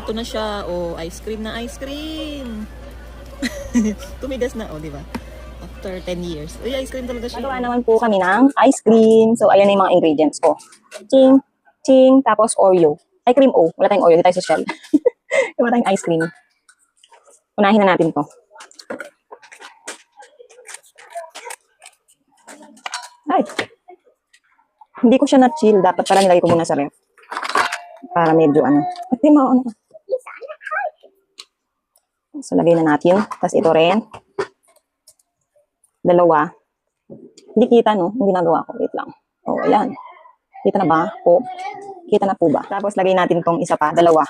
Ito na siya, oh, ice cream na ice cream. Tumigas na, oh, di ba? After 10 years. Uy, ice cream talaga siya. Magawa naman po kami ng ice cream. So, ayan na yung mga ingredients ko. Ching, ching, tapos Oreo. Ay, cream O. Wala tayong Oreo, hindi tayo social. Wala tayong ice cream. Unahin na natin to. Ay! Hindi ko siya na-chill. Dapat pala nilagay ko muna sa ref. Para medyo ano. Pati ano. So, lagay na natin. Tapos ito rin. Dalawa. Hindi kita, no? Yung ginagawa ko. Wait lang. Oh, ayan. Kita na ba? Oh. Kita na po ba? Tapos, lagay natin tong isa pa. Dalawa.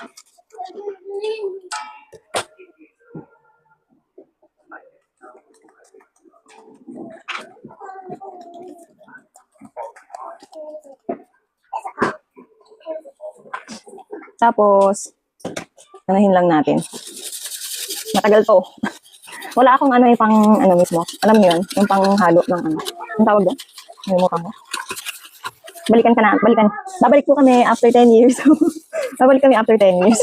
Tapos, anahin lang natin. Matagal to. Wala akong ano yung pang ano mismo. Alam niyo yun? Yung pang halo ng ano. Ang tawag doon? Yung mukha mo. Balikan ka na. Balikan. Babalik po kami after 10 years. Babalik kami after 10 years.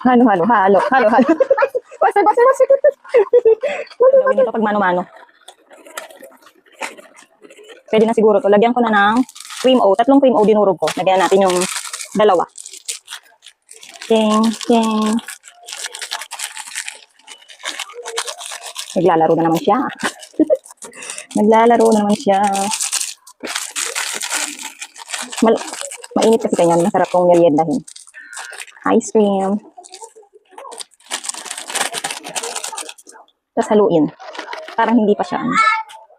Halo. Basta. Gawin ito pag mano-mano. Pwede na siguro to. Lagyan ko na ng cream O. 3 cream O dinurog ko. Lagyan natin yung dalawa. Ting. Naglalaro na naman siya. Mainit kasi kanyan. Masarap kong meriendahin. Ice cream. Tapos haluin. Parang hindi pa siya.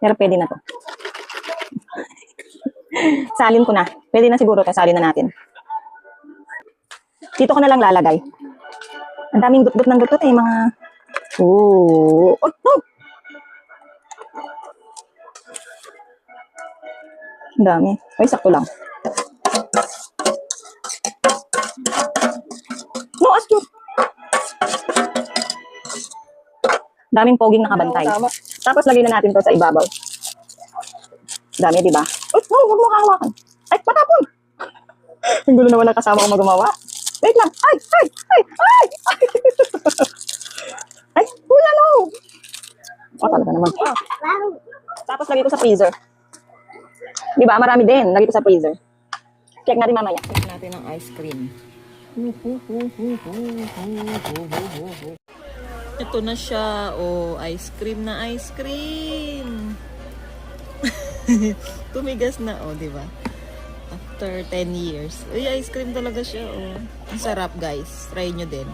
Pero pwede na to. Salin ko na. Pwede na siguro to. Salin na natin. Dito ko na lang lalagay. Ang daming dut-dut ng dut-dut eh. Mga... Ooh. Oh, no! Ang dami. Ay, sakto lang. No, as cute. Daming poging nakabantay. Tapos lagay na natin to sa ibabaw. Dami, di ba? Oh, no, huwag mo kahawakan. Ay, patapon! Ang gulo naman ang kasama ko magawa. Wait lang. Ay! Ay, kuya, no! Oh, talaga naman. Tapos lagay ko sa freezer. Di ba? Marami din. Lagay ko sa freezer. Check natin mamaya. Check natin ang ice cream. Ito na siya, oh, ice cream na ice cream. Tumigas na, oh, di ba? After 10 years. Uy, ice cream talaga siya, oh. Ang sarap, guys. Try nyo din.